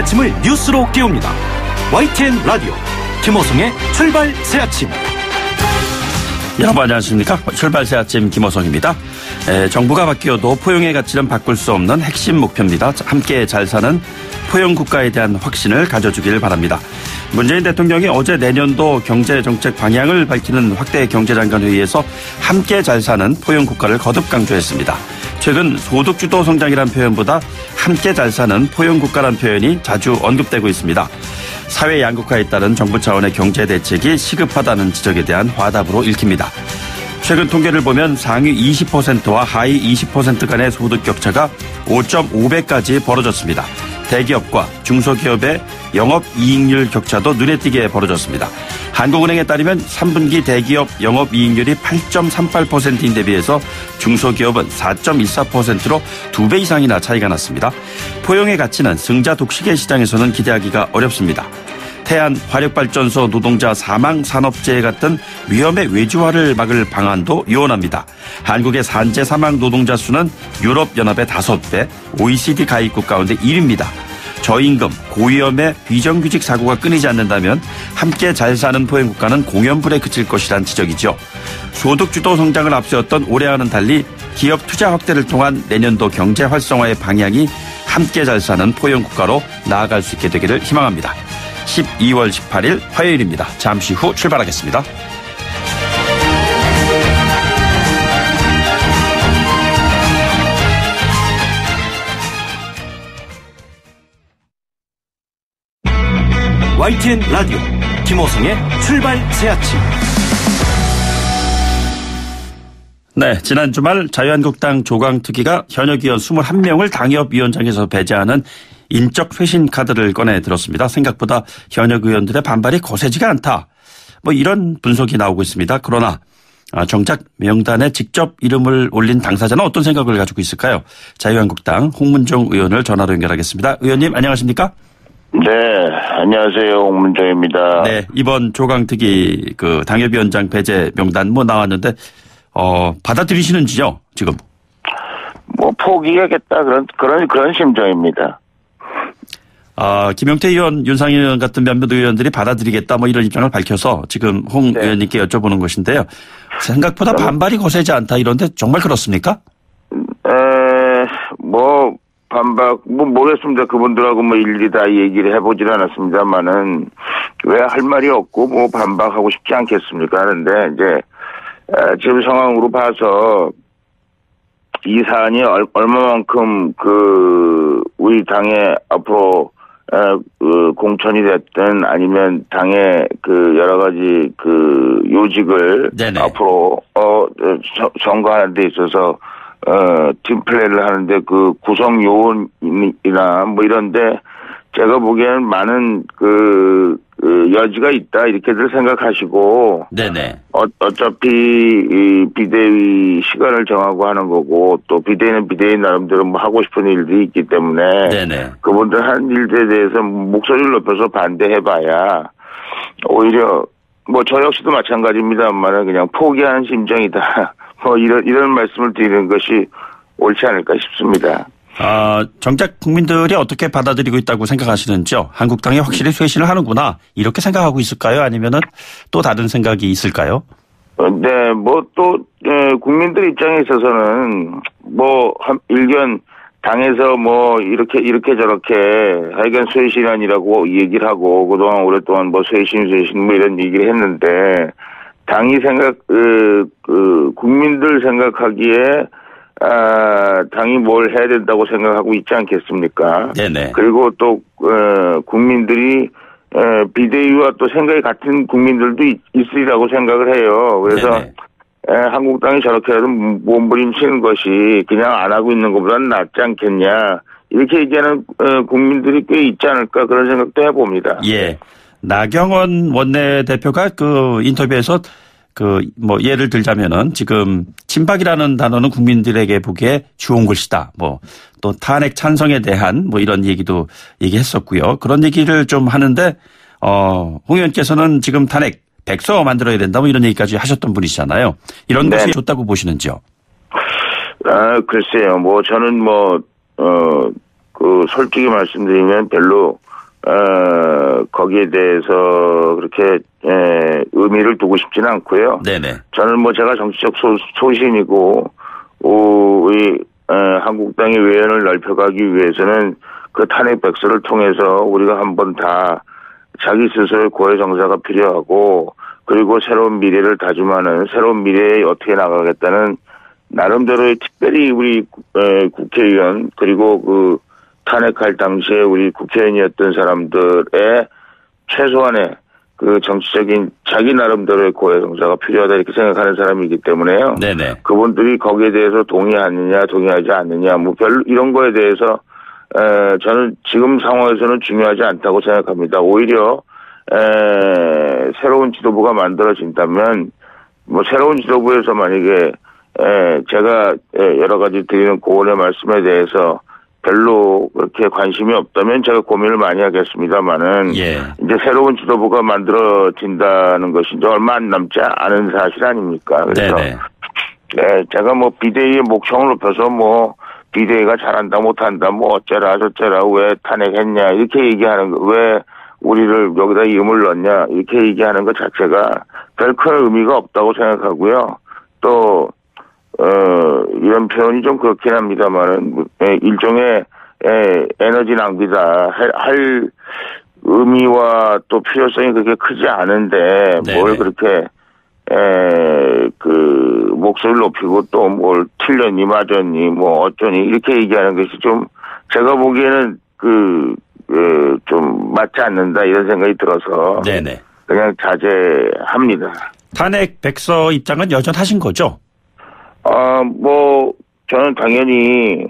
아침을 뉴스로 깨웁니다. YTN 라디오 김호성의 출발 새아침. 여러분 안녕하십니까. 출발 새아침 김호성입니다. 정부가 바뀌어도 포용의 가치는 바꿀 수 없는 핵심 목표입니다. 함께 잘 사는 포용 국가에 대한 확신을 가져주길 바랍니다. 문재인 대통령이 어제 내년도 경제정책 방향을 밝히는 확대 경제장관 회의에서 함께 잘 사는 포용 국가를 거듭 강조했습니다. 최근 소득주도 성장이란 표현보다 함께 잘 사는 포용 국가란 표현이 자주 언급되고 있습니다. 사회 양극화에 따른 정부 차원의 경제 대책이 시급하다는 지적에 대한 화답으로 읽힙니다. 최근 통계를 보면 상위 20%와 하위 20% 간의 소득 격차가 5.5배까지 벌어졌습니다. 대기업과 중소기업의 영업이익률 격차도 눈에 띄게 벌어졌습니다. 한국은행에 따르면 3분기 대기업 영업이익률이 8.38%인데 비해서 중소기업은 4.14%로 2배 이상이나 차이가 났습니다. 포용의 가치는 승자 독식의 시장에서는 기대하기가 어렵습니다. 태안 화력발전소 노동자 사망 산업재해 같은 위험의 외주화를 막을 방안도 요원합니다. 한국의 산재 사망 노동자 수는 유럽연합의 5배, OECD 가입국 가운데 1위입니다. 저임금, 고위험의 비정규직 사고가 끊이지 않는다면 함께 잘 사는 포용 국가는 공연불에 그칠 것이란 지적이죠. 소득주도 성장을 앞세웠던 올해와는 달리 기업 투자 확대를 통한 내년도 경제 활성화의 방향이 함께 잘 사는 포용 국가로 나아갈 수 있게 되기를 희망합니다. 12월 18일 화요일입니다. 잠시 후 출발하겠습니다. YTN 라디오 김호성의 출발 새아침. 네, 지난 주말 자유한국당 조광특위가 현역 의원 21명을 당협위원장에서 배제하는 인적 쇄신 카드를 꺼내 들었습니다. 생각보다 현역 의원들의 반발이 거세지가 않다. 이런 분석이 나오고 있습니다. 그러나 정작 명단에 직접 이름을 올린 당사자는 어떤 생각을 가지고 있을까요? 자유한국당 홍문종 의원을 전화로 연결하겠습니다. 의원님 안녕하십니까? 네, 안녕하세요. 홍문종입니다. 네, 이번 조광특위 당협위원장 배제 명단 나왔는데 받아들이시는지요, 지금? 포기하겠다 그런 심정입니다. 김용태 의원, 윤상현 의원 같은 몇몇 의원들이 받아들이겠다 이런 입장을 밝혀서 지금 홍 의원님께 여쭤보는 것인데요. 생각보다 반발이 거세지 않다 이런데 정말 그렇습니까? 반박, 모르겠습니다. 그분들하고 일일이 다 얘기를 해보질 않았습니다만은, 왜 할 말이 없고, 반박하고 싶지 않겠습니까? 하는데, 이제, 지금 상황으로 봐서, 이 사안이 얼마만큼 우리 당의 앞으로, 공천이 됐든 아니면 당의 여러 가지 요직을 네네. 앞으로, 선거하는 데 있어서, 팀 플레이를 하는데 구성 요원이나 이런데 제가 보기에는 많은 여지가 있다 이렇게들 생각하시고. 네네. 어차피 이 비대위 시간을 정하고 하는 거고 또 비대위는 비대위 나름대로 하고 싶은 일들이 있기 때문에. 네네. 그분들 하는 일들에 대해서 목소리를 높여서 반대해봐야 오히려 저 역시도 마찬가지입니다만 그냥 포기하는 심정이다. 이런 말씀을 드리는 것이 옳지 않을까 싶습니다. 정작 국민들이 어떻게 받아들이고 있다고 생각하시는지요? 한국당이 확실히 쇄신을 하는구나 이렇게 생각하고 있을까요? 아니면은 또 다른 생각이 있을까요? 네, 국민들 입장에 있어서는 일견 당에서 이렇게 저렇게 하여간 쇄신안이라고 얘기를 하고 그동안 오랫동안 쇄신 이런 얘기를 했는데 당이 국민들 생각하기에, 당이 뭘 해야 된다고 생각하고 있지 않겠습니까? 네네. 그리고 또, 국민들이, 비대위와 또 생각이 같은 국민들도 있으리라고 생각을 해요. 그래서, 한국당이 저렇게라도 몸부림치는 것이 그냥 안 하고 있는 것보다는 낫지 않겠냐. 이렇게 얘기하는, 국민들이 꽤 있지 않을까 그런 생각도 해봅니다. 예. 나경원 원내대표가 인터뷰에서 예를 들자면은 지금 친박이라는 단어는 국민들에게 보기에 좋은 글씨다. 또 탄핵 찬성에 대한 이런 얘기도 얘기했었고요. 그런 얘기를 좀 하는데, 홍 의원께서는 지금 탄핵 백서 만들어야 된다 이런 얘기까지 하셨던 분이시잖아요. 이런 것이 좋다고 보시는지요? 글쎄요. 저는 솔직히 말씀드리면 별로 거기에 대해서 그렇게 의미를 두고 싶지는 않고요. 네네. 저는 뭐 제가 정치적 소신이고 우리 한국당의 외연을 넓혀가기 위해서는 그 탄핵 백서를 통해서 우리가 한번 다 자기 스스로의 고해 정사가 필요하고 그리고 새로운 미래를 다짐하는 새로운 미래에 어떻게 나가겠다는 나름대로의 특별히 우리 국회의원 그리고 그 탄핵할 당시에 우리 국회의원이었던 사람들의 최소한의 그 정치적인 자기 나름대로의 고해 정사가 필요하다 이렇게 생각하는 사람이기 때문에요. 네네. 그분들이 거기에 대해서 동의하느냐 동의하지 않느냐 뭐 별로 이런 거에 대해서 저는 지금 상황에서는 중요하지 않다고 생각합니다. 오히려 새로운 지도부가 만들어진다면 뭐 새로운 지도부에서 만약에 제가 여러 가지 드리는 고언의 말씀에 대해서 별로 그렇게 관심이 없다면 제가 고민을 많이 하겠습니다만은 이제 새로운 지도부가 만들어진다는 것이 이제 얼마 안 남지 않은 사실 아닙니까? 그래서 제가 뭐 비대위의 목청을 높여서 뭐 비대위가 잘한다 못한다 뭐 어쩌라 저쩌라 왜 탄핵했냐 이렇게 얘기하는 거 왜 우리를 여기다 이음을 넣냐 이렇게 얘기하는 것 자체가 별 큰 의미가 없다고 생각하고요. 또 이런 표현이 좀 그렇긴 합니다만은 일종의 에너지 낭비다 할 의미와 또 필요성이 그렇게 크지 않은데 뭘 그렇게 그 목소리를 높이고 또 뭘 틀렸니 맞았니 뭐 어쩌니 이렇게 얘기하는 것이 좀 제가 보기에는 좀 맞지 않는다 이런 생각이 들어서 그냥 자제합니다. 탄핵 백서 입장은 여전하신 거죠? 뭐 저는 당연히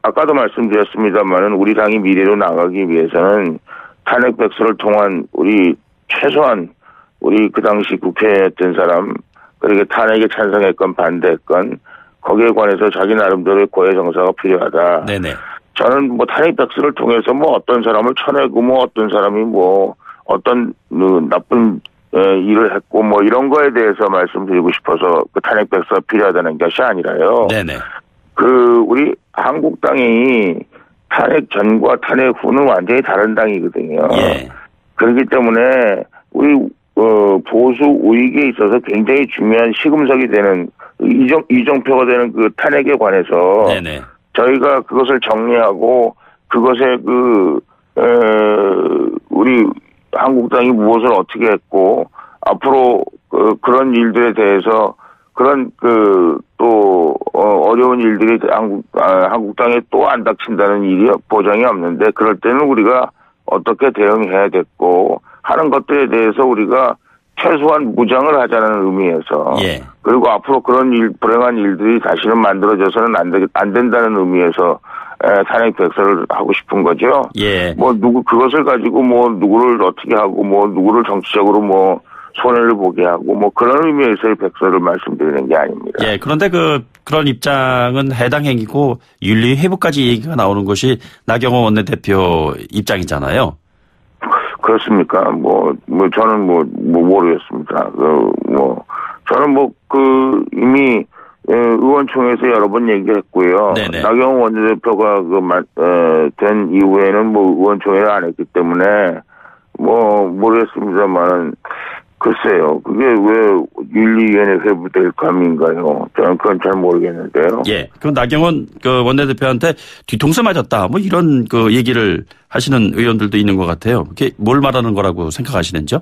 아까도 말씀드렸습니다만은 우리 당이 미래로 나가기 위해서는 탄핵 백서를 통한 우리 최소한 우리 그 당시 국회의원이었던 사람 그리고 탄핵에 찬성했건 반대했건 거기에 관해서 자기 나름대로의 고해 정사가 필요하다. 저는 뭐 탄핵 백서를 통해서 뭐 어떤 사람을 쳐내고 뭐 어떤 사람이 뭐 어떤 나쁜 일을 했고 뭐 이런 거에 대해서 말씀드리고 싶어서 그 탄핵 백서가 필요하다는 것이 아니라요. 우리 한국당이 탄핵 전과 탄핵 후는 완전히 다른 당이거든요. 그렇기 때문에 우리 보수 우익에 있어서 굉장히 중요한 시금석이 되는 이정표가 되는 그 탄핵에 관해서 저희가 그것을 정리하고 그것에 우리 한국당이 무엇을 어떻게 했고 앞으로 그런 일들에 대해서 그런 또 어려운 일들이 한국당에 또 안 닥친다는 일이 보장이 없는데 그럴 때는 우리가 어떻게 대응해야 됐고 하는 것들에 대해서 우리가 최소한 무장을 하자는 의미에서 그리고 앞으로 그런 불행한 일들이 다시는 만들어져서는 안 된다는 의미에서 탄핵 백서를 하고 싶은 거죠. 뭐 그것을 가지고 뭐 누구를 어떻게 하고 뭐 누구를 정치적으로 뭐 손해를 보게 하고 뭐 그런 의미에서의 백서를 말씀드리는 게 아닙니다. 그런데 그런 입장은 해당 행위고 윤리 회부까지 얘기가 나오는 것이 나경원 원내대표 입장이잖아요. 그렇습니까? 저는 모르겠습니다. 저는 이미 의원총회에서 여러 번 얘기했고요. 나경원 원내대표가 된 이후에는 의원총회를 안 했기 때문에 모르겠습니다만 글쎄요. 그게 왜 윤리위원회 회부될 감인가요? 저는 그건 잘 모르겠는데요. 그럼 나경원 원내대표한테 뒤통수 맞았다. 뭐 이런 얘기를 하시는 의원들도 있는 것 같아요. 그게 뭘 말하는 거라고 생각하시는지요?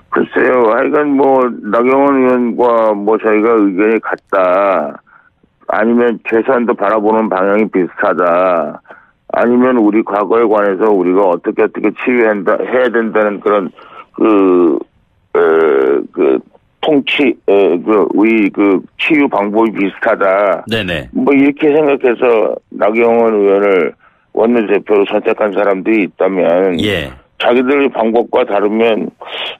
글쎄요. 하여간 나경원 의원과 저희가 의견이 같다. 아니면 최소한도 바라보는 방향이 비슷하다. 아니면 우리 과거에 관해서 우리가 어떻게 치유해야 된다는 그런 우리 치유 방법이 비슷하다. 이렇게 생각해서 나경원 의원을 원내대표로 선택한 사람들이 있다면 자기들의 방법과 다르면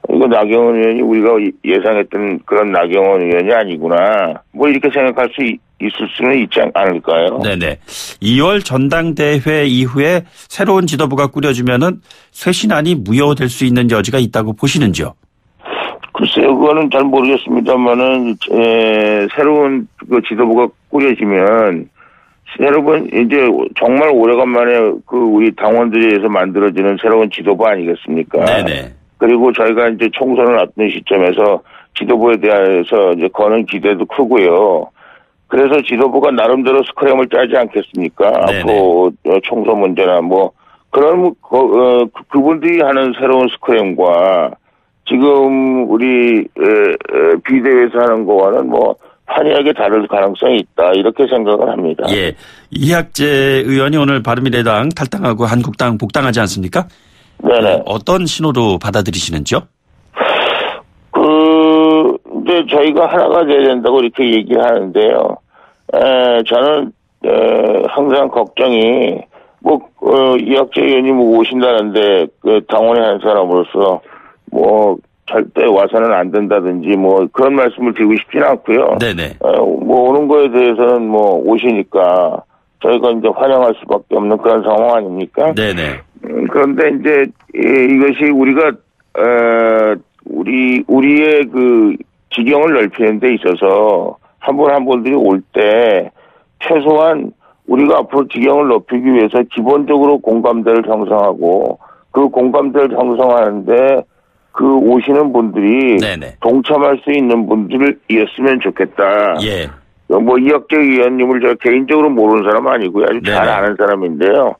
이거 나경원 의원이 우리가 예상했던 그런 나경원 의원이 아니구나. 이렇게 생각할 수 있을 수는 있지 않을까요? 2월 전당대회 이후에 새로운 지도부가 꾸려지면은 쇄신안이 무효될 수 있는 여지가 있다고 보시는지요? 글쎄요, 그거는 잘 모르겠습니다만은 새로운 지도부가 꾸려지면 여러분, 이제 정말 오래간만에 그 우리 당원들에 의해서 만들어지는 새로운 지도부 아니겠습니까? 네네. 그리고 저희가 이제 총선을 앞둔 시점에서 지도부에 대해서 이제 거는 기대도 크고요. 그래서 지도부가 나름대로 스크램을 짜지 않겠습니까? 네네. 앞으로 총선 문제나 뭐, 그런, 그분들이 하는 새로운 스크램과 지금 우리, 비대위에서 하는 거와는 뭐, 판이하게 다를 가능성이 있다. 이렇게 생각을 합니다. 예. 이학재 의원이 오늘 바른미래당 탈당하고 한국당 복당하지 않습니까? 네네. 어떤 신호로 받아들이시는지요? 이제 저희가 하나가 돼야 된다고 이렇게 얘기를 하는데요. 저는, 항상 걱정이, 뭐, 이학재 의원이 뭐 오신다는데, 당원의 한 사람으로서, 뭐, 절대 와서는 안 된다든지, 뭐, 그런 말씀을 드리고 싶지는 않고요. 네네. 뭐, 오는 거에 대해서는 뭐, 오시니까, 저희가 이제 환영할 수밖에 없는 그런 상황 아닙니까? 네네. 그런데 이제, 이것이 우리가, 우리의 그, 지경을 넓히는 데 있어서, 한 분 한 분들이 올 때, 최소한, 우리가 앞으로 지경을 높이기 위해서 기본적으로 공감대를 형성하고, 그 공감대를 형성하는데, 그 오시는 분들이 네네. 동참할 수 있는 분들이었으면 좋겠다. 예. 뭐 이학재 의원님을 제가 개인적으로 모르는 사람 아니고요. 아주 네네. 잘 아는 사람인데요.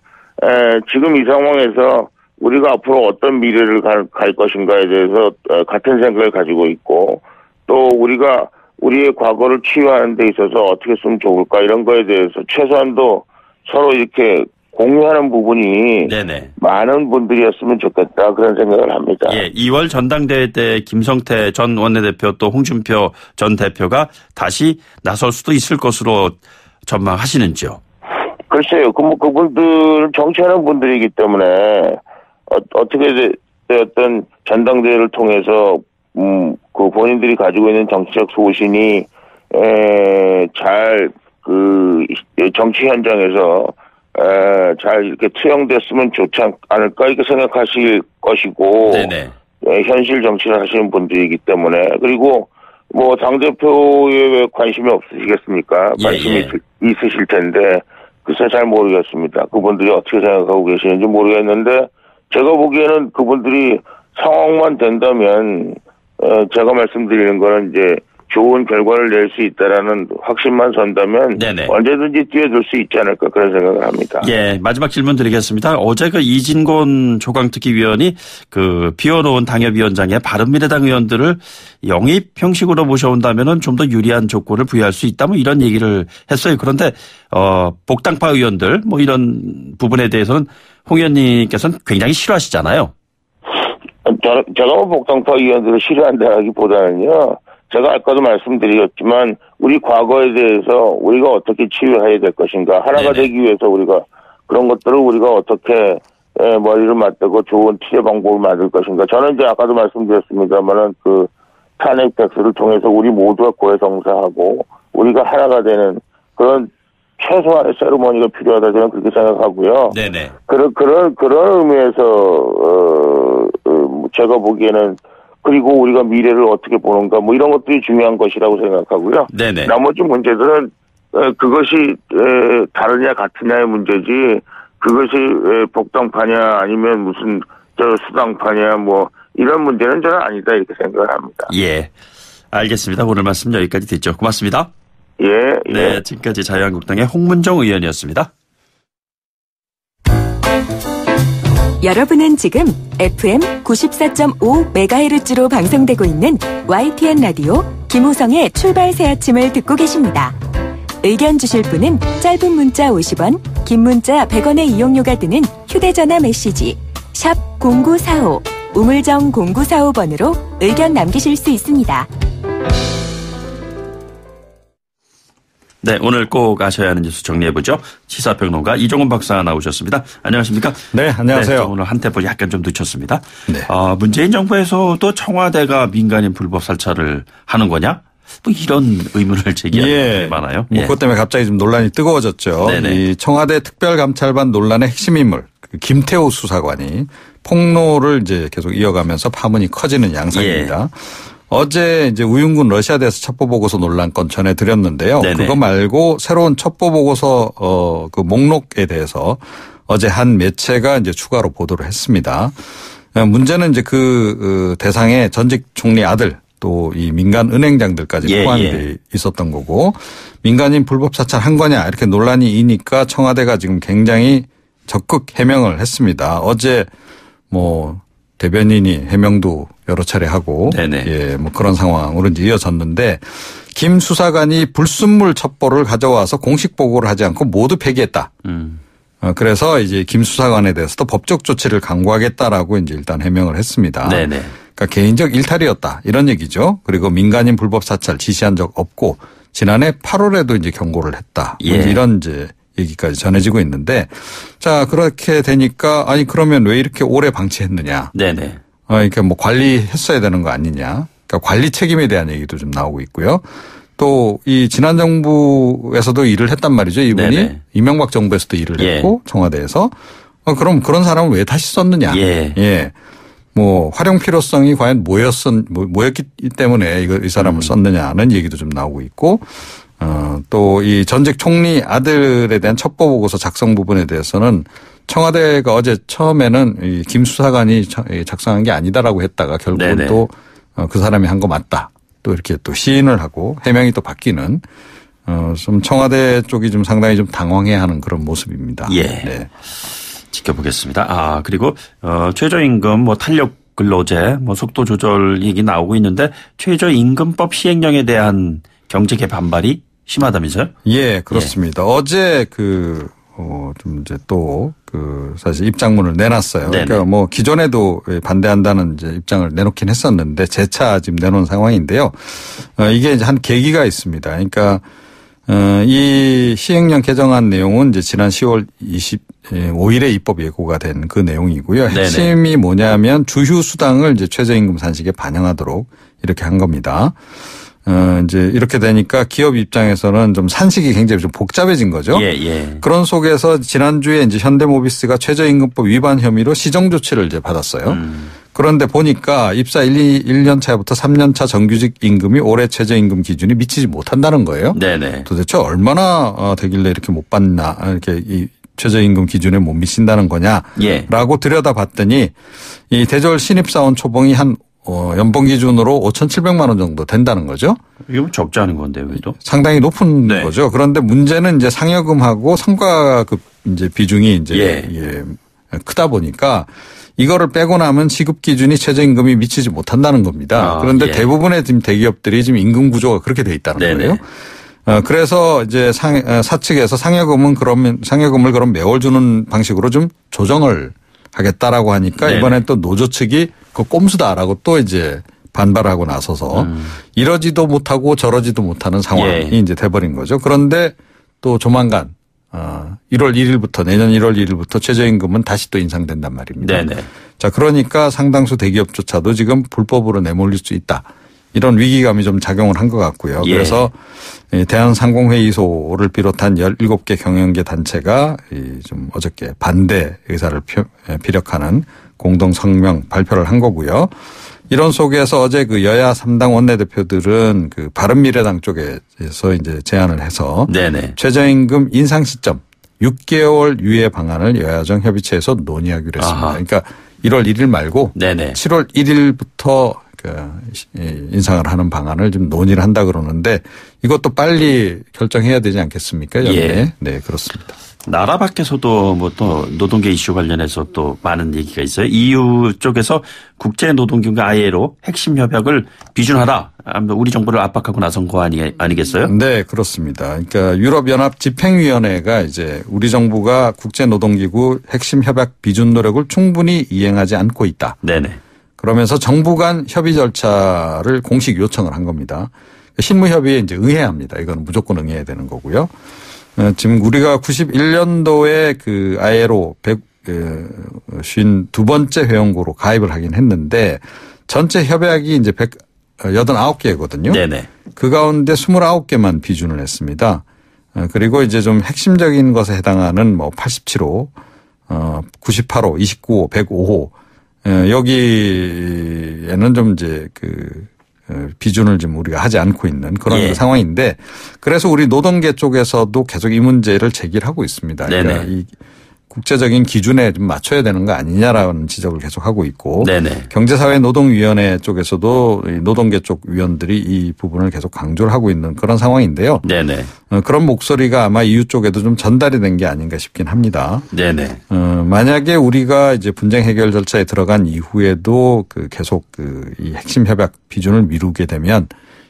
지금 이 상황에서 우리가 앞으로 어떤 미래를 갈 것인가에 대해서 같은 생각을 가지고 있고 또 우리가 우리의 과거를 치유하는 데 있어서 어떻게 했으면 좋을까 이런 거에 대해서 최소한도 서로 이렇게 공유하는 부분이 네네. 많은 분들이었으면 좋겠다 그런 생각을 합니다. 예, 2월 전당대회 때 김성태 전 원내대표 또 홍준표 전 대표가 다시 나설 수도 있을 것으로 전망하시는지요? 글쎄요. 그분들은 정치하는 분들이기 때문에 어떻게 어떤 전당대회를 통해서 그 본인들이 가지고 있는 정치적 소신이 잘 그 정치 현장에서 잘 이렇게 투영됐으면 좋지 않을까 이렇게 생각하실 것이고 네네. 현실 정치를 하시는 분들이기 때문에 그리고 뭐 당대표에 왜 관심이 없으시겠습니까? 관심이 있으실 텐데 글쎄 잘 모르겠습니다. 그분들이 어떻게 생각하고 계시는지 모르겠는데 제가 보기에는 그분들이 상황만 된다면 제가 말씀드리는 거는 이제 좋은 결과를 낼 수 있다라는 확신만 선다면 네네. 언제든지 뛰어들 수 있지 않을까 그런 생각을 합니다. 예, 마지막 질문 드리겠습니다. 어제 그 이진곤 조강특위위원이 그 비워놓은 당협위원장의 바른미래당 의원들을 영입 형식으로 모셔온다면은 좀 더 유리한 조건을 부여할 수 있다 뭐 이런 얘기를 했어요. 그런데 복당파 의원들 뭐 이런 부분에 대해서는 홍 의원님께서는 굉장히 싫어하시잖아요. 제가 뭐 복당파 의원들을 싫어한다기보다는요. 제가 아까도 말씀드렸지만 우리 과거에 대해서 우리가 어떻게 치유해야 될 것인가 하나가 네네. 되기 위해서 우리가 그런 것들을 우리가 어떻게 머리를 맞대고 좋은 치료 방법을 만들 것인가 저는 이제 아까도 말씀드렸습니다만은 그 탄핵 백서를 통해서 우리 모두가 고해성사하고 우리가 하나가 되는 그런 최소한의 세리머니가 필요하다 저는 그렇게 생각하고요. 네네. 그런 의미에서 제가 보기에는 그리고 우리가 미래를 어떻게 보는가 뭐 이런 것들이 중요한 것이라고 생각하고요. 네네. 나머지 문제들은 그것이 다르냐 같으냐의 문제지 그것이 복당파냐 아니면 무슨 수당파냐 뭐 이런 문제는 저는 아니다 이렇게 생각을 합니다. 예, 알겠습니다. 오늘 말씀 여기까지 듣죠. 고맙습니다. 예. 네, 지금까지 자유한국당의 홍문정 의원이었습니다. 여러분은 지금 FM 94.5MHz로 방송되고 있는 YTN 라디오 김호성의 출발 새 아침을 듣고 계십니다. 의견 주실 분은 짧은 문자 50원, 긴 문자 100원의 이용료가 드는 휴대전화 메시지 샵 0945, 우물정 0945번으로 의견 남기실 수 있습니다. 네, 오늘 꼭 아셔야 하는 뉴스 정리해보죠. 시사평론가 이종훈 박사 나오셨습니다. 안녕하십니까? 네, 안녕하세요. 네, 오늘 한 템포 약간 좀 늦췄습니다. 네. 문재인 정부에서도 청와대가 민간인 불법 살차를 하는 거냐? 뭐 이런 의문을 제기하는 분이 많아요. 뭐 그것 때문에 갑자기 좀 논란이 뜨거워졌죠. 네네. 이 청와대 특별감찰반 논란의 핵심 인물 김태호 수사관이 폭로를 이제 계속 이어가면서 파문이 커지는 양상입니다. 어제 이제 우윤군 러시아대에서 첩보보고서 논란 건 전해드렸는데요. 네네. 그거 말고 새로운 첩보보고서 그 목록에 대해서 어제 한 매체가 이제 추가로 보도를 했습니다. 문제는 이제 그 대상에 전직 총리 아들 또 이 민간 은행장들까지 포함이 돼 있었던 거고 민간인 불법 사찰한 거냐 이렇게 논란이 이니까 청와대가 지금 굉장히 적극 해명을 했습니다. 어제 뭐 대변인이 해명도 여러 차례 하고 예, 뭐 그런 상황으로 이제 이어졌는데 김 수사관이 불순물 첩보를 가져와서 공식 보고를 하지 않고 모두 폐기했다. 그래서 이제 김 수사관에 대해서도 법적 조치를 강구하겠다라고 이제 일단 해명을 했습니다. 네네. 그러니까 개인적 일탈이었다 이런 얘기죠. 그리고 민간인 불법 사찰 지시한 적 없고 지난해 8월에도 이제 경고를 했다. 예. 이런 이제 얘기까지 전해지고 있는데 자 그렇게 되니까 아니 그러면 왜 이렇게 오래 방치했느냐. 네네. 그러니까 뭐 관리했어야 되는 거 아니냐. 그러니까 관리 책임에 대한 얘기도 좀 나오고 있고요. 또 이 지난 정부에서도 일을 했단 말이죠. 이분이 네네. 이명박 정부에서도 일을 했고 청와대에서 그럼 그런 사람을 왜 다시 썼느냐. 예. 뭐 활용 필요성이 과연 뭐였기 때문에 이 사람을 썼느냐는 얘기도 좀 나오고 있고 또 이 전직 총리 아들에 대한 첩보 보고서 작성 부분에 대해서는 청와대가 어제 처음에는 이 김 수사관이 작성한 게 아니다라고 했다가 결국은 또 그 사람이 한 거 맞다. 또 이렇게 또 시인을 하고 해명이 또 바뀌는 좀 청와대 쪽이 좀 상당히 좀 당황해하는 그런 모습입니다. 예. 네. 지켜보겠습니다. 그리고 최저임금 뭐 탄력 근로제 뭐 속도 조절 얘기 나오고 있는데 최저임금법 시행령에 대한 경제계 반발이 심하다면서요? 예, 그렇습니다. 예. 어제 좀 이제 또 사실 입장문을 내놨어요. 네네. 그러니까 뭐 기존에도 반대한다는 이제 입장을 내놓긴 했었는데 재차 지금 내놓은 상황인데요. 이게 이제 한 계기가 있습니다. 그러니까 이 시행령 개정안 내용은 이제 지난 10월 25일에 입법 예고가 된 그 내용이고요. 핵심이 네네. 뭐냐면 주휴 수당을 이제 최저임금 산식에 반영하도록 이렇게 한 겁니다. 이제 이렇게 되니까 기업 입장에서는 좀 산식이 굉장히 좀 복잡해진 거죠. 예. 그런 속에서 지난주에 이제 현대모비스가 최저임금법 위반 혐의로 시정 조치를 이제 받았어요. 그런데 보니까 입사 1년 차부터 3년 차 정규직 임금이 올해 최저임금 기준이 미치지 못한다는 거예요. 네네. 도대체 얼마나 되길래 이렇게 못 받나 이렇게 이 최저임금 기준에 못 미친다는 거냐라고 들여다봤더니 이 대졸 신입사원 초봉이 한 연봉 기준으로 5,700만 원 정도 된다는 거죠. 이거 적지 않은 건데 왜도? 상당히 높은 거죠. 그런데 문제는 이제 상여금하고 성과급 이제 비중이 이제 크다 보니까 이거를 빼고 나면 시급 기준이 최저임금이 미치지 못한다는 겁니다. 그런데 대부분의 지금 대기업들이 지금 임금 구조가 그렇게 돼 있다는 거예요. 그래서 이제 사측에서 상여금을 그럼 매월 주는 방식으로 좀 조정을 하겠다라고 하니까 이번에 또 노조 측이 그 꼼수다라고 또 이제 반발하고 나서서 이러지도 못하고 저러지도 못하는 상황이 이제 돼버린 거죠. 그런데 또 조만간 1월 1일부터 내년 1월 1일부터 최저임금은 다시 또 인상된단 말입니다. 네네. 자, 그러니까 상당수 대기업조차도 지금 불법으로 내몰릴 수 있다. 이런 위기감이 좀 작용을 한 것 같고요. 그래서 대한상공회의소를 비롯한 17개 경영계 단체가 좀 어저께 반대 의사를 피력하는 공동 성명 발표를 한 거고요. 이런 속에서 어제 그 여야 3당 원내대표들은 그 바른미래당 쪽에서 이제 제안을 해서 최저임금 인상 시점 6개월 유예 방안을 여야정 협의체에서 논의하기로 했습니다. 그러니까 1월 1일 말고 7월 1일부터 인상을 하는 방안을 좀 논의를 한다 그러는데 이것도 빨리 결정해야 되지 않겠습니까? 네, 그렇습니다. 나라 밖에서도 뭐 또 노동계 이슈 관련해서 또 많은 얘기가 있어요. EU 쪽에서 국제노동기구가 ILO 핵심 협약을 비준하라. 우리 정부를 압박하고 나선 거 아니겠어요? 네, 그렇습니다. 그러니까 유럽연합 집행위원회가 이제 우리 정부가 국제노동기구 핵심 협약 비준 노력을 충분히 이행하지 않고 있다. 네네. 그러면서 정부 간 협의 절차를 공식 요청을 한 겁니다. 실무협의에 이제 응해합니다. 이건 무조건 응해야 되는 거고요. 지금 우리가 91년도에 그 ILO 152번째 회원국으로 가입을 하긴 했는데 전체 협약이 이제 189개거든요. 네네. 그 가운데 29개만 비준을 했습니다. 그리고 이제 좀 핵심적인 것에 해당하는 뭐 87호, 98호, 29호, 105호 여기에는 좀 이제 비준을 지금 우리가 하지 않고 있는 그런 상황인데 그래서 우리 노동계 쪽에서도 계속 이 문제를 제기를 하고 있습니다. 그러니까 이 국제적인 기준에 좀 맞춰야 되는 거 아니냐라는 지적을 계속 하고 있고 경제사회노동위원회 쪽에서도 노동계 쪽 위원들이 이 부분을 계속 강조를 하고 있는 그런 상황인데요. 그런 목소리가 아마 EU 쪽에도 좀 전달이 된 게 아닌가 싶긴 합니다. 만약에 우리가 이제 분쟁 해결 절차에 들어간 이후에도 계속 이 핵심 협약 비준을 미루게 되면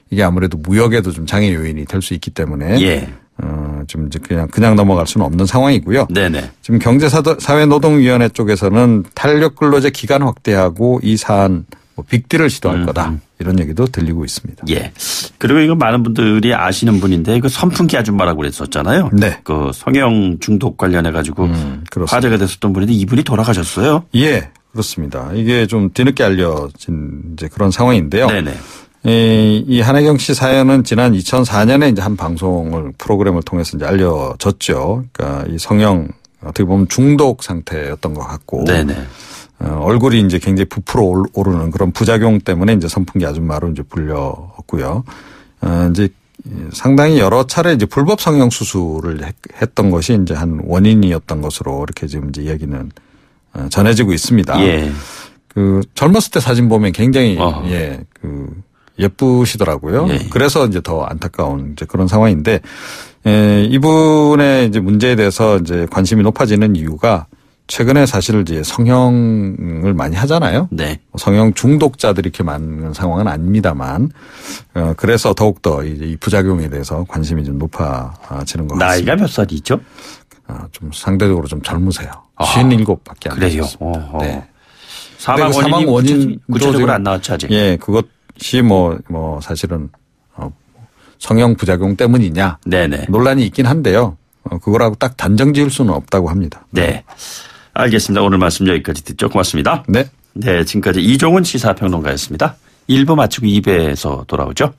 이게 아무래도 무역에도 좀 장애 요인이 될 수 있기 때문에 좀 이제 그냥 넘어갈 수는 없는 상황이고요. 지금 경제사회노동위원회 쪽에서는 탄력 근로제 기간 확대하고 이 사안 빅딜을 시도할 거다 이런 얘기도 들리고 있습니다. 그리고 이거 많은 분들이 아시는 분인데 그 선풍기 아줌마라고 그랬었잖아요. 그 성형 중독 관련해 가지고 화제가 됐었던 분인데 이분이 돌아가셨어요. 그렇습니다. 이게 좀 뒤늦게 알려진 이제 그런 상황인데요. 이 한혜경 씨 사연은 지난 2004년에 이제 한 프로그램을 통해서 이제 알려졌죠. 그러니까 이 성형 어떻게 보면 중독 상태였던 것 같고. 얼굴이 이제 굉장히 부풀어 오르는 그런 부작용 때문에 이제 선풍기 아줌마로 이제 불렸고요. 이제 상당히 여러 차례 이제 불법 성형 수술을 했던 것이 이제 한 원인이었던 것으로 이렇게 지금 이제 얘기는 전해지고 있습니다. 그 젊었을 때 사진 보면 굉장히 예쁘시더라고요. 그래서 이제 더 안타까운 이제 그런 상황인데, 이분의 이제 문제에 대해서 이제 관심이 높아지는 이유가 최근에 사실 이제 성형을 많이 하잖아요. 성형 중독자들이 이렇게 많은 상황은 아닙니다만, 그래서 더욱더 이 부작용에 대해서 관심이 좀 높아지는 것 같습니다. 나이가 몇 살이죠? 좀 상대적으로 좀 젊으세요. 57밖에 안 되셨습니다. 사망 원인 구체적으로 안 나왔죠 아직. 그것이 사실은 성형 부작용 때문이냐 논란이 있긴 한데요. 그거라고 딱 단정 지을 수는 없다고 합니다. 알겠습니다. 오늘 말씀 여기까지 듣죠. 고맙습니다. 지금까지 이종훈 시사평론가였습니다. 1부 마치고 2부에서 돌아오죠.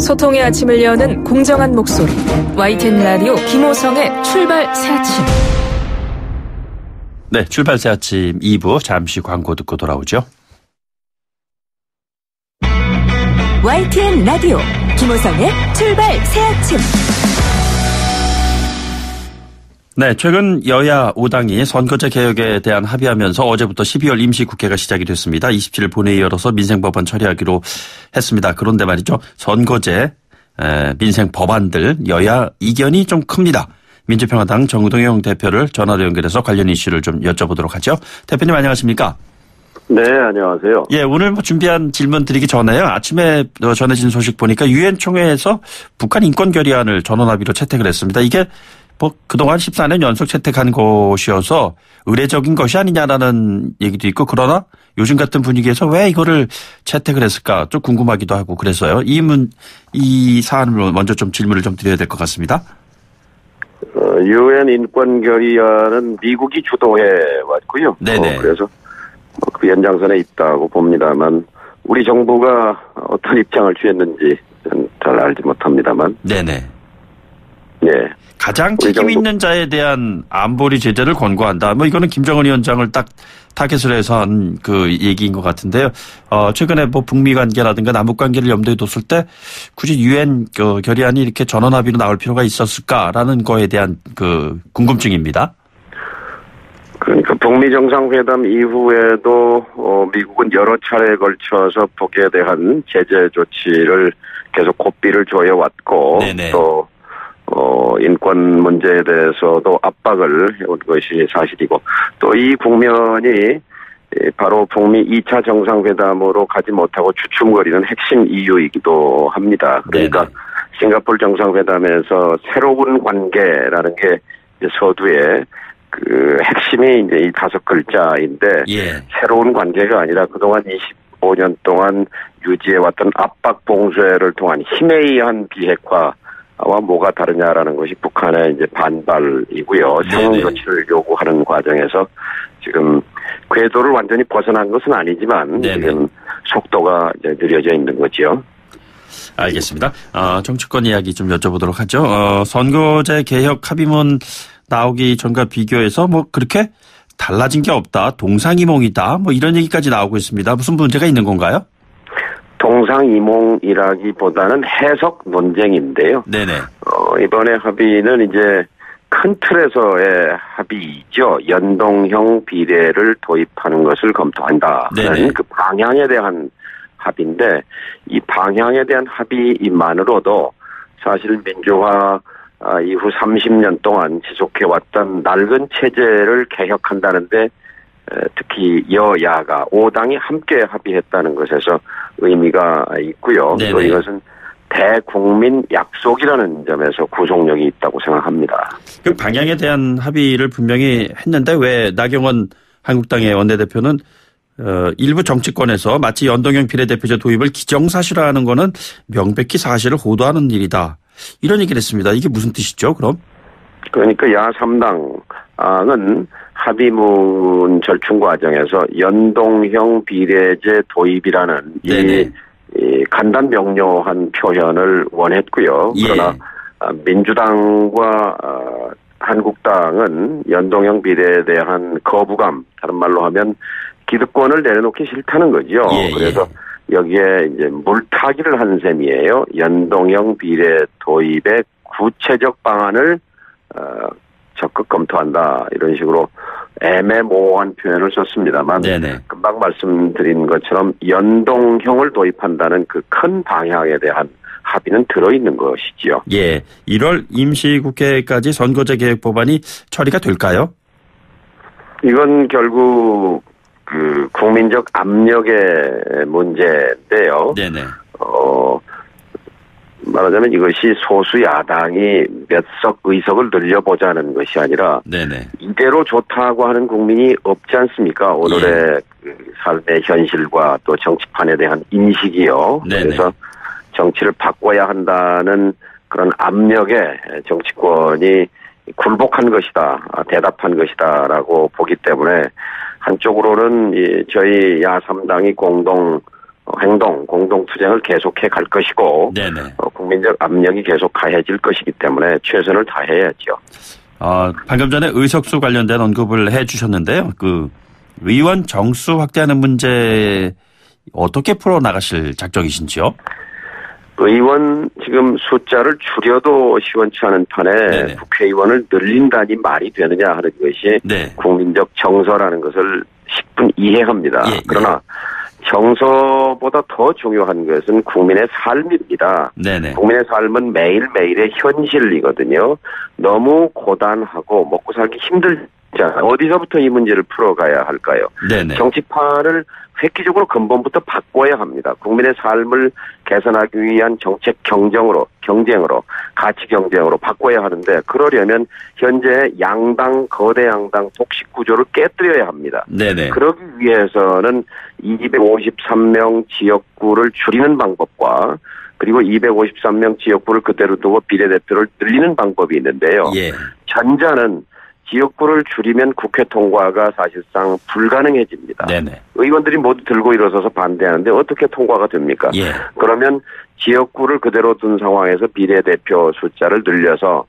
소통의 아침을 여는 공정한 목소리 YTN 라디오 김호성의 출발 새 아침. 출발 새 아침 2부 잠시 광고 듣고 돌아오죠. YTN 라디오 김호성의 출발 새 아침. 최근 여야 5당이 선거제 개혁에 대한 합의하면서 어제부터 12월 임시국회가 시작이 됐습니다. 27일 본회의 열어서 민생법안 처리하기로 했습니다. 그런데 말이죠. 선거제 민생법안들 여야 이견이 좀 큽니다. 민주평화당 정우동영 대표를 전화로 연결해서 관련 이슈를 좀 여쭤보도록 하죠. 대표님 안녕하십니까? 안녕하세요. 오늘 준비한 질문 드리기 전에요. 아침에 전해진 소식 보니까 유엔 총회에서 북한 인권 결의안을 전원합의로 채택을 했습니다. 이게 그동안 14년 연속 채택한 것이어서 의례적인 것이 아니냐라는 얘기도 있고 그러나 요즘 같은 분위기에서 왜 이거를 채택을 했을까 좀 궁금하기도 하고 그래서요. 이 사안을 먼저 좀 질문을 좀 드려야 될 것 같습니다. 유엔 인권 결의안은 미국이 주도해 왔고요. 그래서 그 연장선에 있다고 봅니다만 우리 정부가 어떤 입장을 취했는지 잘 알지 못합니다만. 가장 책임 있는 자에 대한 안보리 제재를 권고한다. 이거는 김정은 위원장을 딱 타겟으로 해서 한 그 얘기인 것 같은데요. 최근에 북미 관계라든가 남북 관계를 염두에 뒀을 때 굳이 유엔 결의안이 이렇게 전원합의로 나올 필요가 있었을까라는 거에 대한 그 궁금증입니다. 그러니까 북미 정상회담 이후에도 미국은 여러 차례에 걸쳐서 북에 대한 제재 조치를 계속 고삐를 조여왔고 또 인권 문제에 대해서도 압박을 해온 것이 사실이고 또 이 국면이 바로 북미 2차 정상회담으로 가지 못하고 주춤거리는 핵심 이유이기도 합니다. 그러니까 싱가포르 정상회담에서 새로운 관계라는 게 이제 서두에 그 핵심이 이제 이 5글자인데 새로운 관계가 아니라 그동안 25년 동안 유지해왔던 압박 봉쇄를 통한 힘에 의한 비핵화와 뭐가 다르냐라는 것이 북한의 이제 반발이고요. 상응 조치를 요구하는 과정에서 지금 궤도를 완전히 벗어난 것은 아니지만 지금 속도가 이제 느려져 있는 거죠. 알겠습니다. 정치권 이야기 좀 여쭤보도록 하죠. 선거제 개혁 합의문 나오기 전과 비교해서 그렇게 달라진 게 없다, 동상이몽이다, 뭐 이런 얘기까지 나오고 있습니다. 무슨 문제가 있는 건가요? 동상이몽이라기보다는 해석 논쟁인데요. 네네. 이번에 합의는 이제 큰 틀에서의 합의이죠. 연동형 비례를 도입하는 것을 검토한다는 네네. 그 방향에 대한 합의인데, 이 방향에 대한 합의만으로도 사실 민주화 이후 30년 동안 지속해왔던 낡은 체제를 개혁한다는데 특히 여야가 5당이 함께 합의했다는 것에서 의미가 있고요. 네네. 또 이것은 대국민 약속이라는 점에서 구속력이 있다고 생각합니다. 그 방향에 대한 합의를 분명히 했는데 왜 나경원 한국당의 원내대표는 일부 정치권에서 마치 연동형 비례대표제 도입을 기정사실화하는 거는 명백히 사실을 호도하는 일이다, 이런 얘기를 했습니다. 이게 무슨 뜻이죠, 그럼? 그러니까 야3당은 합의문 절충 과정에서 연동형 비례제 도입이라는 이 간단 명료한 표현을 원했고요. 그러나 민주당과 한국당은 연동형 비례에 대한 거부감, 다른 말로 하면 기득권을 내려놓기 싫다는 거죠. 그래서 여기에 이제 물타기를 한 셈이에요. 연동형 비례 도입의 구체적 방안을 적극 검토한다, 이런 식으로 애매모호한 표현을 썼습니다만 금방 말씀드린 것처럼 연동형을 도입한다는 그 큰 방향에 대한 합의는 들어있는 것이지요. 1월 임시국회까지 선거제 개혁 법안이 처리가 될까요? 이건 결국 그 국민적 압력의 문제인데요. 말하자면 이것이 소수 야당이 몇 석 의석을 늘려보자는 것이 아니라 이대로 좋다고 하는 국민이 없지 않습니까? 오늘의 그 삶의 현실과 또 정치판에 대한 인식이요. 그래서 정치를 바꿔야 한다는 그런 압력에 정치권이 굴복한 것이다, 대답한 것이다라고 보기 때문에 한쪽으로는 저희 야3당이 공동투쟁을 계속해 갈 것이고 국민적 압력이 계속 가해질 것이기 때문에 최선을 다해야죠. 방금 전에 의석수 관련된 언급을 해 주셨는데요. 그 의원 정수 확대하는 문제 어떻게 풀어나가실 작정이신지요? 의원 지금 숫자를 줄여도 시원치 않은 판에 국회의원을 늘린다니 말이 되느냐 하는 것이 국민적 정서라는 것을 10분 이해합니다. 그러나 정서보다 더 중요한 것은 국민의 삶입니다. 국민의 삶은 매일매일의 현실이거든요. 너무 고단하고 먹고 살기 힘들잖아요. 어디서부터 이 문제를 풀어가야 할까요? 정치판을 획기적으로 근본부터 바꿔야 합니다. 국민의 삶을 개선하기 위한 정책 경쟁으로, 가치 경쟁으로 바꿔야 하는데, 그러려면 현재 거대 양당 독식 구조를 깨뜨려야 합니다. 그러기 위해서는 253명 지역구를 줄이는 방법과 그리고 253명 지역구를 그대로 두고 비례대표를 늘리는 방법이 있는데요. 전자는 지역구를 줄이면 국회 통과가 사실상 불가능해집니다. 의원들이 모두 들고 일어서서 반대하는데 어떻게 통과가 됩니까? 그러면 지역구를 그대로 둔 상황에서 비례대표 숫자를 늘려서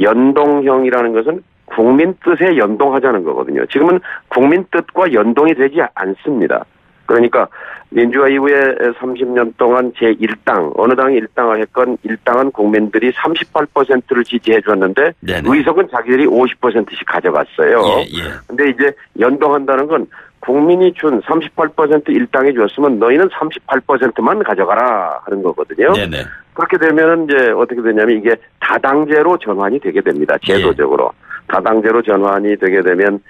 연동형이라는 것은 국민 뜻에 연동하자는 거거든요. 지금은 국민 뜻과 연동이 되지 않습니다. 그러니까 민주화 이후에 30년 동안 제1당, 어느 당이 1당을 했건 1당은 국민들이 38%를 지지해 줬는데 의석은 자기들이 50%씩 가져갔어요. 근데 이제 연동한다는 건 국민이 준 38% 1당이 줬으면 너희는 38%만 가져가라 하는 거거든요. 그렇게 되면 이제 어떻게 되냐면 이게 다당제로 전환이 되게 됩니다. 제도적으로. 다당제로 전환이 되게 되면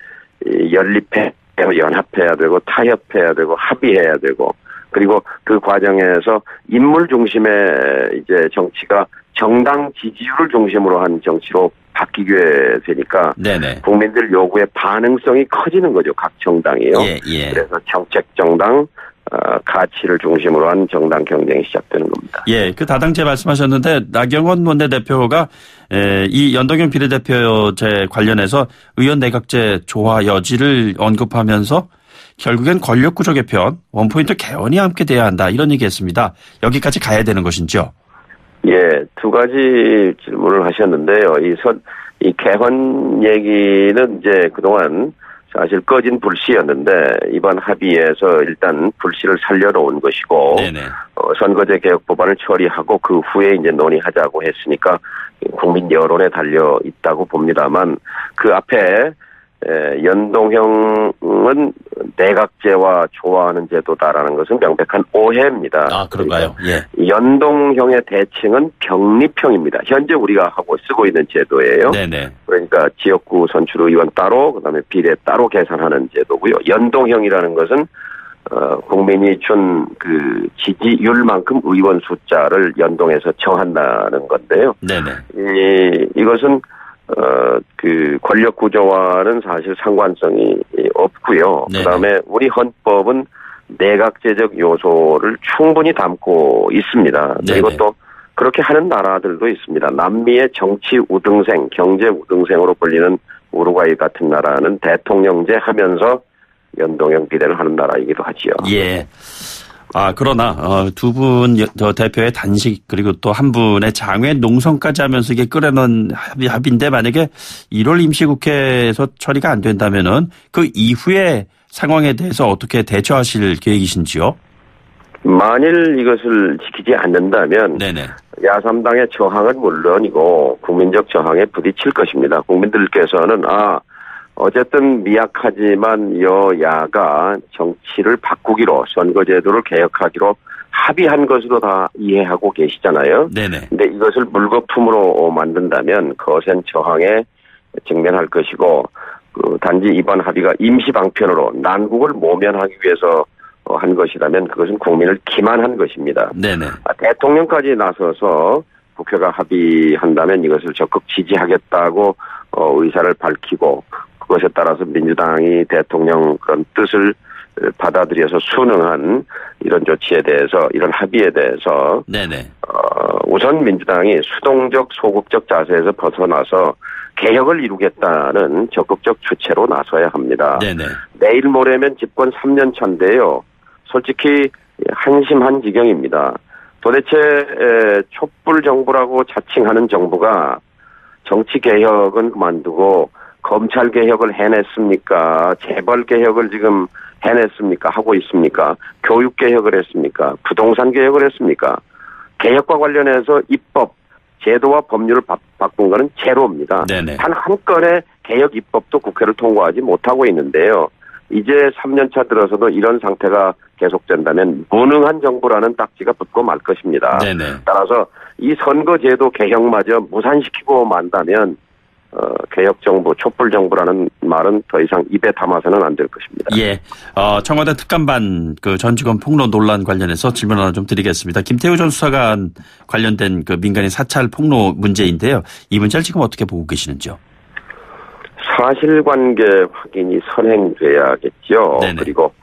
연합해야 되고 타협해야 되고 합의해야 되고, 그리고 그 과정에서 인물 중심의 이제 정치가 정당 지지율을 중심으로 한 정치로 바뀌게 되니까 국민들 요구의 반응성이 커지는 거죠. 각 정당이요. 그래서 정책 정당, 가치를 중심으로 한 정당 경쟁이 시작되는 겁니다. 그 다당제 말씀하셨는데 나경원 원내대표가 이 연동형 비례대표제 관련해서 의원 내각제 조화 여지를 언급하면서 결국엔 권력구조 개편, 원포인트 개헌이 함께 돼야 한다, 이런 얘기했습니다. 여기까지 가야 되는 것인지요? 두 가지 질문을 하셨는데요. 이 개헌 얘기는 이제 그동안 사실 꺼진 불씨였는데 이번 합의에서 일단 불씨를 살려놓은 것이고 선거제 개혁 법안을 처리하고 그 후에 이제 논의하자고 했으니까 국민 여론에 달려 있다고 봅니다만 그 앞에 연동형은 내각제와 좋아하는 제도다라는 것은 명백한 오해입니다. 아, 그런가요? 예. 연동형의 대칭은 병립형입니다. 현재 우리가 쓰고 있는 제도예요. 네네. 그러니까 지역구 선출의원 따로, 그다음에 비례 따로 계산하는 제도고요. 연동형이라는 것은 국민이 준 그 지지율만큼 의원 숫자를 연동해서 정한다는 건데요. 네네. 이것은 그 권력 구조와는 사실 상관성이 없고요. 네네. 그다음에 우리 헌법은 내각제적 요소를 충분히 담고 있습니다. 네네. 그리고 또 그렇게 하는 나라들도 있습니다. 남미의 정치 우등생, 경제 우등생으로 불리는 우루과이 같은 나라는 대통령제 하면서 연동형 비례를 하는 나라이기도 하지요. 예. 그러나 두 분 대표의 단식 그리고 또 한 분의 장외 농성까지 하면서 이게 끌어놓은 합의인데 만약에 1월 임시국회에서 처리가 안 된다면은 그 이후의 상황에 대해서 어떻게 대처하실 계획이신지요? 만일 이것을 지키지 않는다면 야3당의 저항은 물론이고 국민적 저항에 부딪힐 것입니다. 국민들께서는 어쨌든 미약하지만 여야가 정치를 바꾸기로 선거제도를 개혁하기로 합의한 것으로 다 이해하고 계시잖아요. 그런데 이것을 물거품으로 만든다면 거센 저항에 직면할 것이고 단지 이번 합의가 임시방편으로 난국을 모면하기 위해서 한 것이라면 그것은 국민을 기만한 것입니다. 대통령까지 나서서 국회가 합의한다면 이것을 적극 지지하겠다고 의사를 밝히고 그것에 따라서 민주당이 대통령 그런 뜻을 받아들여서 순응한 이런 조치에 대해서 이런 합의에 대해서 우선 민주당이 수동적 소극적 자세에서 벗어나서 개혁을 이루겠다는 적극적 주체로 나서야 합니다. 내일 모레면 집권 3년 차인데요. 솔직히 한심한 지경입니다. 도대체 촛불 정부라고 자칭하는 정부가 정치 개혁은 그만두고 검찰 개혁을 해냈습니까? 재벌 개혁을 지금 해냈습니까? 하고 있습니까? 교육 개혁을 했습니까? 부동산 개혁을 했습니까? 개혁과 관련해서 입법, 제도와 법률을 바꾼 것은 제로입니다. 단 한 건의 개혁 입법도 국회를 통과하지 못하고 있는데요. 이제 3년차 들어서도 이런 상태가 계속된다면 무능한 정부라는 딱지가 붙고 말 것입니다. 따라서 이 선거제도 개혁마저 무산시키고 만다면 개혁정부, 촛불정부라는 말은 더 이상 입에 담아서는 안 될 것입니다. 예. 청와대 특감반 전 직원 폭로 논란 관련해서 질문 하나 좀 드리겠습니다. 김태우 전 수사관 관련된 민간인 사찰 폭로 문제인데요. 이 문제를 지금 어떻게 보고 계시는지요? 사실관계 확인이 선행돼야겠죠. 그리고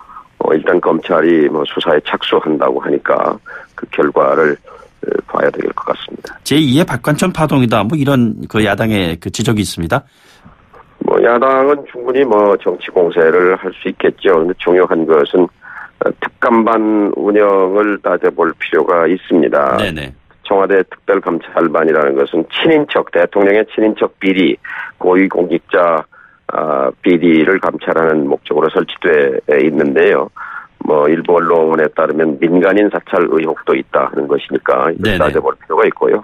일단 검찰이 수사에 착수한다고 하니까 그 결과를 봐야 될 것 같습니다. 제2의 박관천 파동이다. 이런 야당의 지적이 있습니다. 야당은 충분히 정치 공세를 할 수 있겠죠. 그런데 중요한 것은 특감반 운영을 따져볼 필요가 있습니다. 청와대 특별감찰반이라는 것은 친인척, 대통령의 친인척 비리, 고위공직자 비리를 감찰하는 목적으로 설치돼 있는데요. 일부 언론에 따르면 민간인 사찰 의혹도 있다 하는 것이니까 따져볼 필요가 있고요.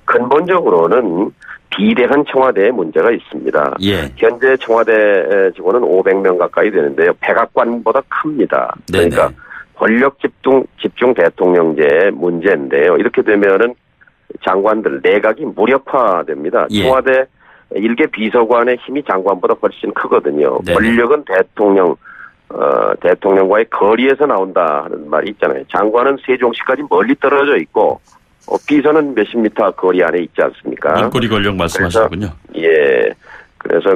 근본적으로는 비대한 청와대에 문제가 있습니다. 현재 청와대 직원은 500명 가까이 되는데요. 백악관보다 큽니다. 그러니까 권력 집중 대통령제의 문제인데요. 이렇게 되면은 장관들 내각이 무력화됩니다. 청와대 일개 비서관의 힘이 장관보다 훨씬 크거든요. 권력은 대통령과의 거리에서 나온다 하는 말이 있잖아요. 장관은 세종시까지 멀리 떨어져 있고 비서는 몇십 미터 거리 안에 있지 않습니까? 인꼬리 권력 말씀하시군요. 그래서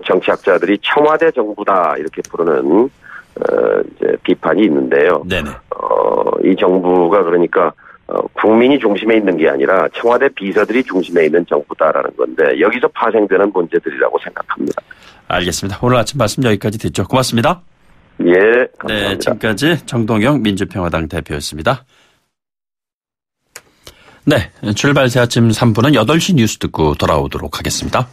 정치학자들이 청와대 정부다 이렇게 부르는 이제 비판이 있는데요. 이 정부가 그러니까 국민이 중심에 있는 게 아니라 청와대 비서들이 중심에 있는 정부다라는 건데 여기서 파생되는 문제들이라고 생각합니다. 알겠습니다. 오늘 아침 말씀 여기까지 듣죠. 고맙습니다. 감사합니다. 지금까지 정동영 민주평화당 대표였습니다. 출발 새 아침 3부는 8시 뉴스 듣고 돌아오도록 하겠습니다.